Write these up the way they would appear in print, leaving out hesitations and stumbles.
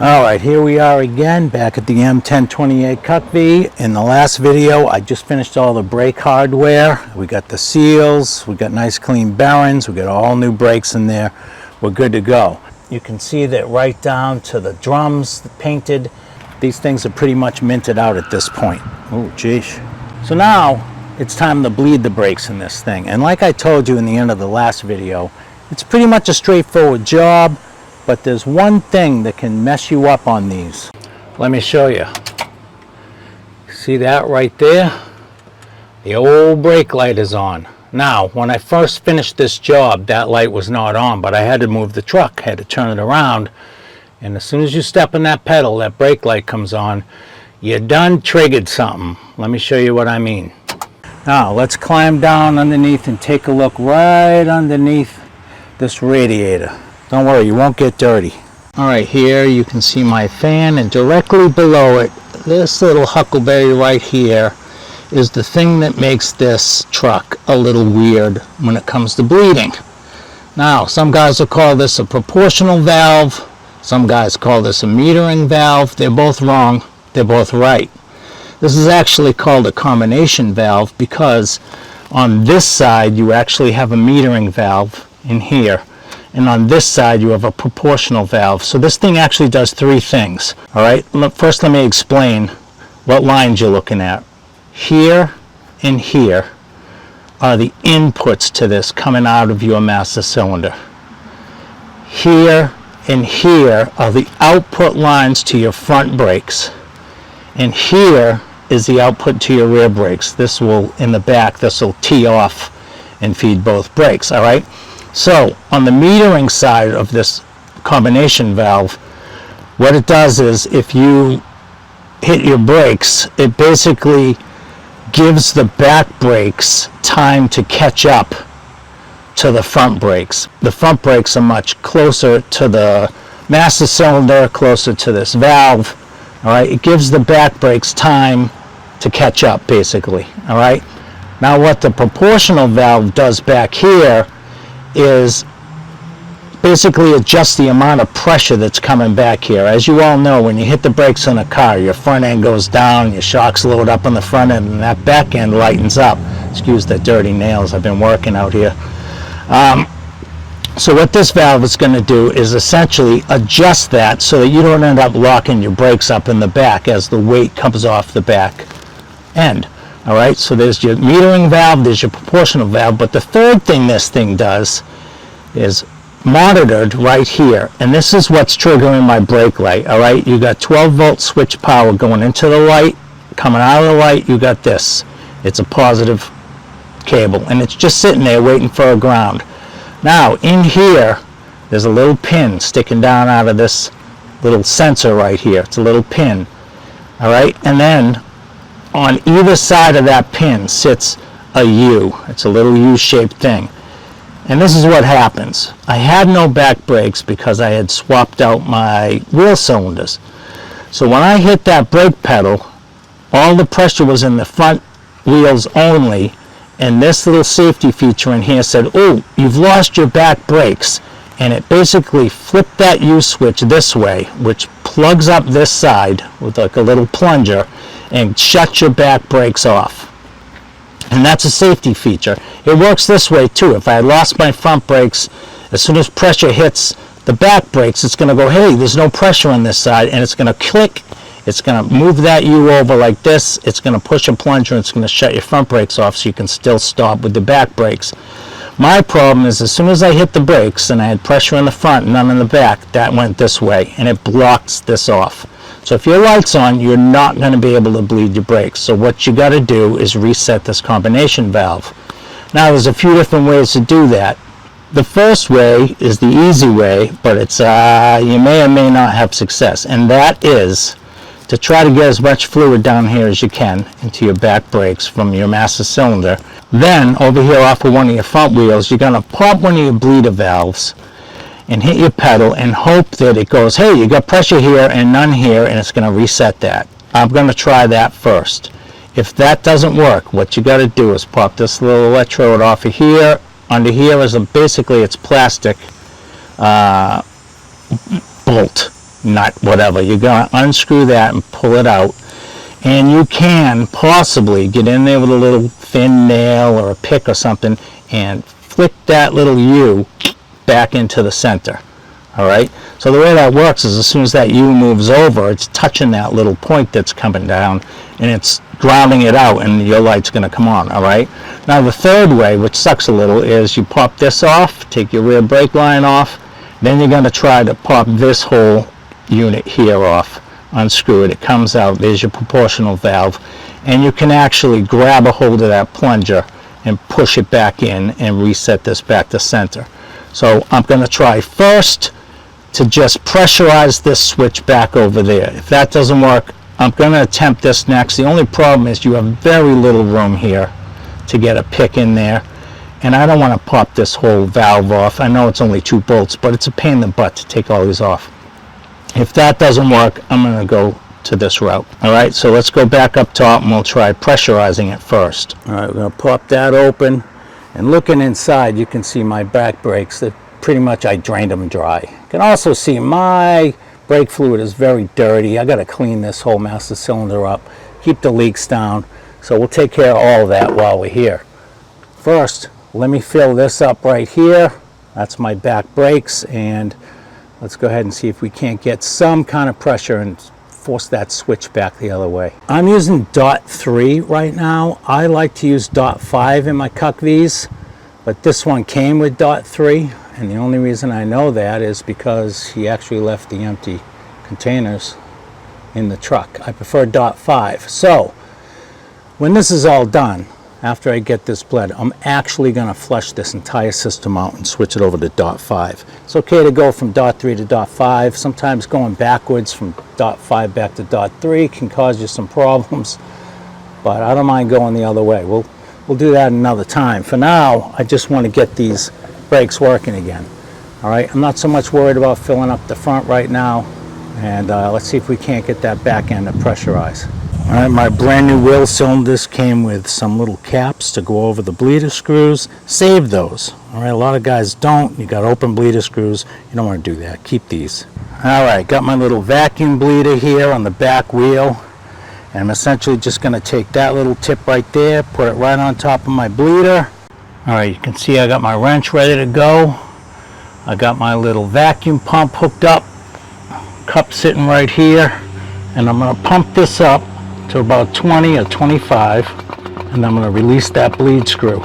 Alright, here we are again, back at the M1028 CUCV. In the last video, I just finished all the brake hardware. We got the seals, we got nice clean bearings, we got all new brakes in there. We're good to go. You can see that right down to the drums painted. These things are pretty much minted out at this point. Oh, geez. So now, it's time to bleed the brakes in this thing. And like I told you in the end of the last video, it's pretty much a straightforward job. But there's one thing that can mess you up on these. Let me show you. See that right there? The old brake light is on. Now, when I first finished this job, that light was not on, but I had to move the truck, I had to turn it around. And as soon as you step on that pedal, that brake light comes on. You done triggered something. Let me show you what I mean. Now, let's climb down underneath and take a look right underneath this radiator. Don't worry, you won't get dirty. Alright, here you can see my fan, and directly below it, this little huckleberry right here is the thing that makes this truck a little weird when it comes to bleeding. Now, some guys will call this a proportional valve, some guys call this a metering valve. They're both wrong, they're both right. This is actually called a combination valve because on this side you actually have a metering valve in here. And on this side you have a proportional valve. So this thing actually does three things. Alright, first let me explain what lines you're looking at. Here and here are the inputs to this coming out of your master cylinder. Here and here are the output lines to your front brakes. And here is the output to your rear brakes. This will, in the back, this will tee off and feed both brakes. Alright? So, on the metering side of this combination valve, what it does is if you hit your brakes, it basically gives the back brakes time to catch up to the front brakes. The front brakes are much closer to the master cylinder, closer to this valve. All right, it gives the back brakes time to catch up, basically. All right. Now, what the proportional valve does back here is basically adjust the amount of pressure that's coming back here. As you all know, when you hit the brakes on a car, your front end goes down, your shocks load up on the front end, and that back end lightens up. Excuse the dirty nails, I've been working out here. So what this valve is going to do is essentially adjust that so that you don't end up locking your brakes up in the back as the weight comes off the back end. Alright, so there's your metering valve, there's your proportional valve, but the third thing this thing does is monitored right here, and this is what's triggering my brake light. Alright, you got 12 volt switch power going into the light, coming out of the light, you got this. It's a positive cable, and it's just sitting there waiting for a ground. Now, in here, there's a little pin sticking down out of this little sensor right here. It's a little pin. Alright, and then on either side of that pin sits a U. It's a little U-shaped thing. And this is what happens. I had no back brakes because I had swapped out my wheel cylinders. So when I hit that brake pedal, all the pressure was in the front wheels only, and this little safety feature in here said, oh, you've lost your back brakes. And it basically flipped that U switch this way, which plugs up this side with like a little plunger, and shut your back brakes off. And that's a safety feature. It works this way too. If I lost my front brakes, as soon as pressure hits the back brakes, it's going to go, hey, there's no pressure on this side, and it's going to click. It's going to move that U over like this. It's going to push a plunger, and it's going to shut your front brakes off so you can still stop with the back brakes. My problem is as soon as I hit the brakes and I had pressure in the front and none in the back, that went this way, and it blocks this off. So if your light's on, you're not going to be able to bleed your brakes. So what you got to do is reset this combination valve. Now there's a few different ways to do that. The first way is the easy way, but it's you may or may not have success, and that is to try to get as much fluid down here as you can into your back brakes from your master cylinder. Then over here off of one of your front wheels, you're going to pop one of your bleeder valves and hit your pedal and hope that it goes, hey, you got pressure here and none here, and it's going to reset that. I'm going to try that first. If that doesn't work, what you got to do is pop this little electrode off of here. Under here is basically it's plastic bolt. nut, whatever. You're going to unscrew that and pull it out. And you can possibly get in there with a little thin nail or a pick or something and flick that little U back into the center. All right, so the way that works is as soon as that U moves over, it's touching that little point that's coming down and it's grounding it out, and your light's going to come on. All right, now the third way, which sucks a little, is you pop this off, take your rear brake line off, then you're going to try to pop this whole unit here off. Unscrew it, it comes out, there's your proportional valve, and you can actually grab a hold of that plunger and push it back in and reset this back to center. So I'm going to try first to just pressurize this switch back over there. If that doesn't work, I'm going to attempt this next. The only problem is you have very little room here to get a pick in there, and I don't want to pop this whole valve off. I know it's only 2 bolts, but it's a pain in the butt to take all these off. If that doesn't work, I'm going to go to this route. All right, so let's go back up top and we'll try pressurizing it first. All right, we're going to pop that open, and looking inside, you can see my back brakes. That pretty much I drained them dry. You can also see my brake fluid is very dirty. I got to clean this whole master cylinder up, keep the leaks down. So we'll take care of all of that while we're here. First, let me fill this up right here. That's my back brakes, and let's go ahead and see if we can't get some kind of pressure and force that switch back the other way. I'm using .3 right now. I like to use .5 in my CUCVs, but this one came with .3, and the only reason I know that is because he actually left the empty containers in the truck. I prefer .5. So when this is all done, after I get this bled, I'm actually going to flush this entire system out and switch it over to .5. It's okay to go from .3 to .5. Sometimes going backwards from .5 back to .3 can cause you some problems, but I don't mind going the other way. We'll do that another time. For now, I just want to get these brakes working again. All right, I'm not so much worried about filling up the front right now, and let's see if we can't get that back end to pressurize. All right, my brand new wheel cylinders came with some little caps to go over the bleeder screws. Save those. All right, a lot of guys don't. You got open bleeder screws. You don't want to do that. Keep these. All right, got my little vacuum bleeder here on the back wheel. And I'm essentially just going to take that little tip right there, put it right on top of my bleeder. All right, you can see I got my wrench ready to go. I got my little vacuum pump hooked up. Cup sitting right here. And I'm going to pump this up to about 20 or 25, and I'm going to release that bleed screw.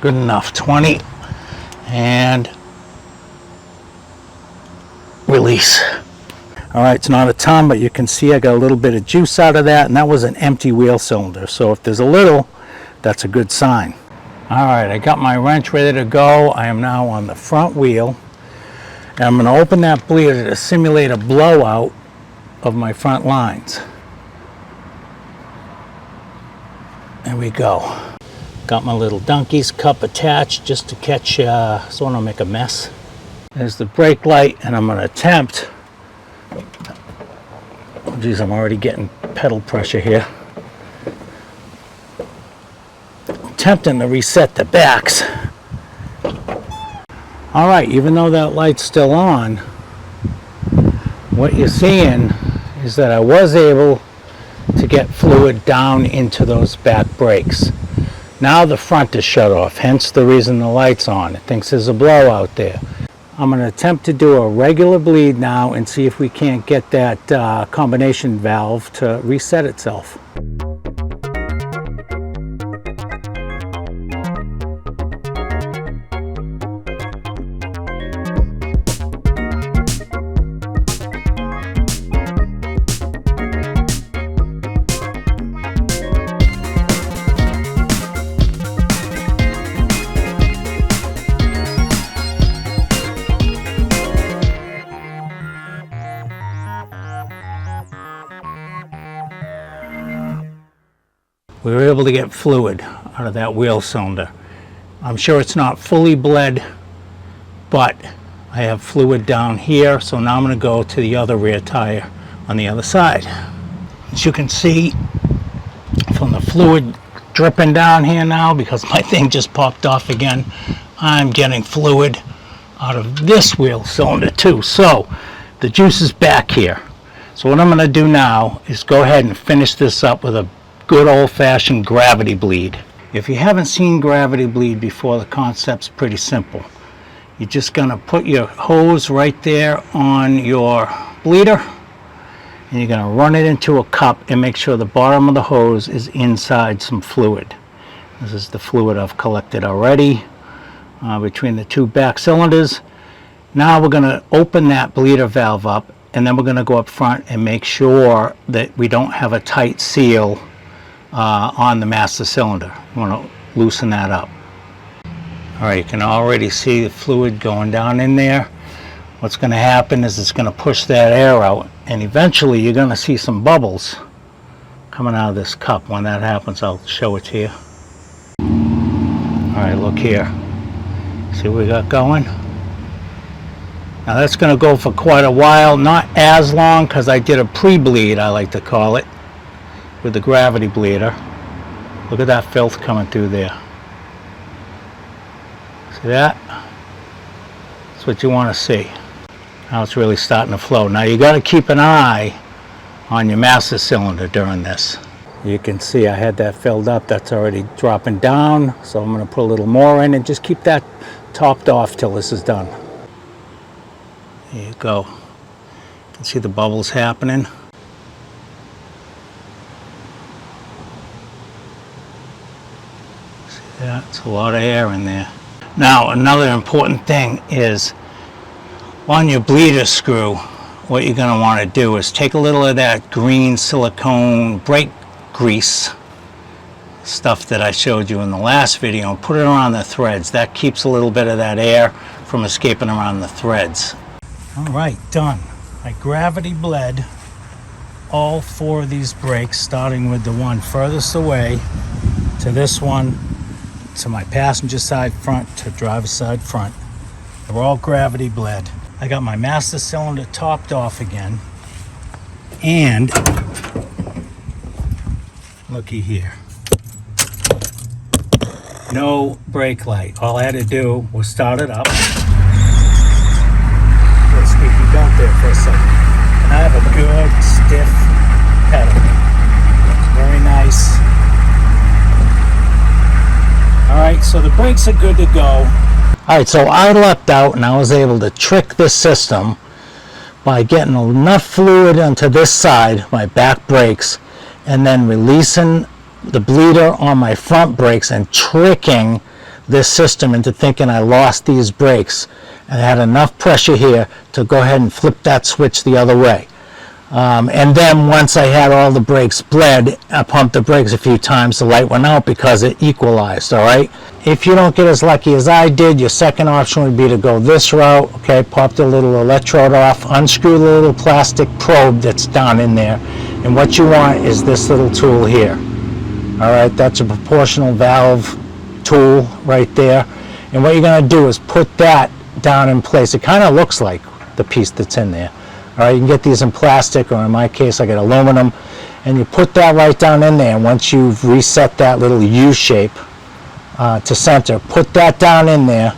Good enough, 20, and release. All right, it's not a ton, but you can see I got a little bit of juice out of that, and that was an empty wheel cylinder. So if there's a little, that's a good sign. All right, I got my wrench ready to go. I am now on the front wheel, and I'm going to open that bleeder to simulate a blowout of my front lines. There we go. Got my little donkey's cup attached just to catch, so I don't make a mess. There's the brake light, and I'm going to attempt, oh geez, I'm already getting pedal pressure here. Attempting to reset the backs. All right, even though that light's still on, what you're seeing is that I was able to get fluid down into those back brakes. Now the front is shut off, hence the reason the light's on. It thinks there's a blowout there. I'm going to attempt to do a regular bleed now and see if we can't get that combination valve to reset itself. We were able to get fluid out of that wheel cylinder. I'm sure it's not fully bled, but I have fluid down here, so now I'm going to go to the other rear tire on the other side. As you can see from the fluid dripping down here now because my thing just popped off again. I'm getting fluid out of this wheel cylinder too. So the juice is back here. So what I'm going to do now is go ahead and finish this up with a good old-fashioned gravity bleed. If you haven't seen gravity bleed before, the concept's pretty simple. You're just going to put your hose right there on your bleeder, and you're going to run it into a cup and make sure the bottom of the hose is inside some fluid. This is the fluid I've collected already between the two back cylinders. Now we're going to open that bleeder valve up, and then we're going to go up front and make sure that we don't have a tight seal on the master cylinder. You want to loosen that up. Alright, you can already see the fluid going down in there. What's going to happen is it's going to push that air out, and eventually you're going to see some bubbles coming out of this cup. When that happens, I'll show it to you. Alright, look here. See what we got going? Now that's going to go for quite a while, not as long because I did a pre-bleed, I like to call it, with the gravity bleeder. Look at that filth coming through there. See that? That's what you want to see. Now it's really starting to flow. Now you got to keep an eye on your master cylinder during this. You can see I had that filled up. That's already dropping down. So I'm going to put a little more in and just keep that topped off till this is done. There you go. You can see the bubbles happening. See that? It's a lot of air in there. Now another important thing is on your bleeder screw, what you're going to want to do is take a little of that green silicone brake grease stuff that I showed you in the last video and put it around the threads. That keeps a little bit of that air from escaping around the threads. Alright, done. I gravity bled all four of these brakes, starting with the one furthest away to this one, to my passenger side front, to driver's side front. They're all gravity bled. I got my master cylinder topped off again, and looky here. No brake light. All I had to do was start it up. Put a squeaky belt there for a second. And I have a good stiff pedal. Very nice. Alright, so the brakes are good to go. Alright, so I lucked out and I was able to trick this system by getting enough fluid onto this side, my back brakes, and then releasing the bleeder on my front brakes and tricking this system into thinking I lost these brakes, and I had enough pressure here to go ahead and flip that switch the other way. And then once I had all the brakes bled, I pumped the brakes a few times, the light went out because it equalized. Alright, if you don't get as lucky as I did, your second option would be to go this route. Okay, pop the little electrode off, unscrew the little plastic probe that's down in there, and what you want is this little tool here. Alright, that's a proportional valve tool right there, and what you're going to do is put that down in place. It kind of looks like the piece that's in there. Alright, you can get these in plastic, or in my case I get aluminum, and you put that right down in there, and once you've reset that little U shape to center, put that down in there,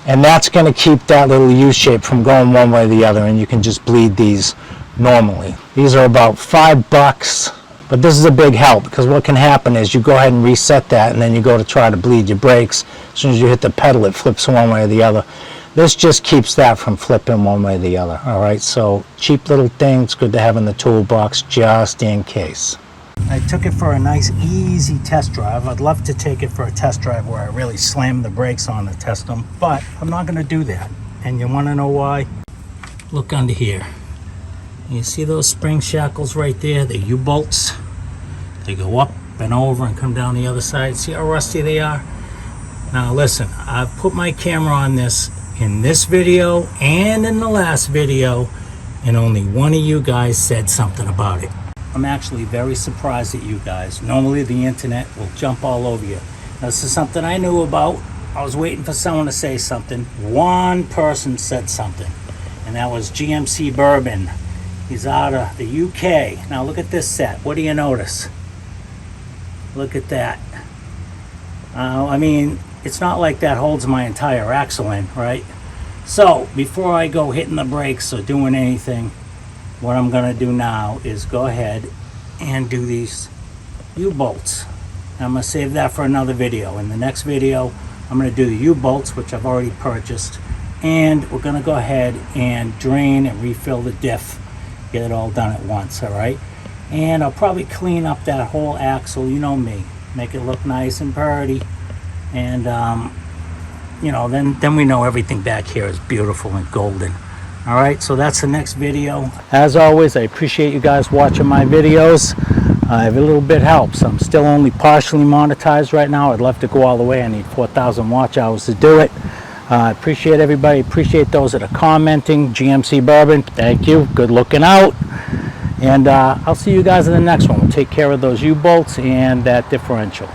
and that's going to keep that little U shape from going one way or the other, and you can just bleed these normally. These are about $5, but this is a big help, because what can happen is you go ahead and reset that, and then you go to try to bleed your brakes. As soon as you hit the pedal, it flips one way or the other. This just keeps that from flipping one way or the other. Alright, so cheap little thing. It's good to have in the toolbox just in case. I took it for a nice easy test drive. I'd love to take it for a test drive where I really slam the brakes on to test them, but I'm not going to do that. And you want to know why? Look under here. You see those spring shackles right there, the U-bolts? They go up and over and come down the other side. See how rusty they are? Now listen, I've put my camera on this in this video and in the last video, and only one of you guys said something about it. I'm actually very surprised at you guys. Normally the internet will jump all over you. Now, this is something I knew about. I was waiting for someone to say something. One person said something, and that was GMC Bourbon. He's out of the UK. Now look at this set. What do you notice? Look at that. I mean, it's not like that holds my entire axle in, right? So before I go hitting the brakes or doing anything, what I'm gonna do now is go ahead and do these U-bolts. I'm gonna save that for another video. In the next video, I'm gonna do the U-bolts, which I've already purchased, and we're gonna go ahead and drain and refill the diff, get it all done at once, all right? And I'll probably clean up that whole axle, you know me, make it look nice and pretty, and you know, then we know everything back here is beautiful and golden. All right, so that's the next video. As always, I appreciate you guys watching my videos. If a little bit helps. I'm still only partially monetized right now. I'd love to go all the way. I need 4,000 watch hours to do it. I appreciate everybody. Appreciate those that are commenting. GMC Bourbon, thank you. Good looking out. And I'll see you guys in the next one. We'll take care of those U-bolts and that differential.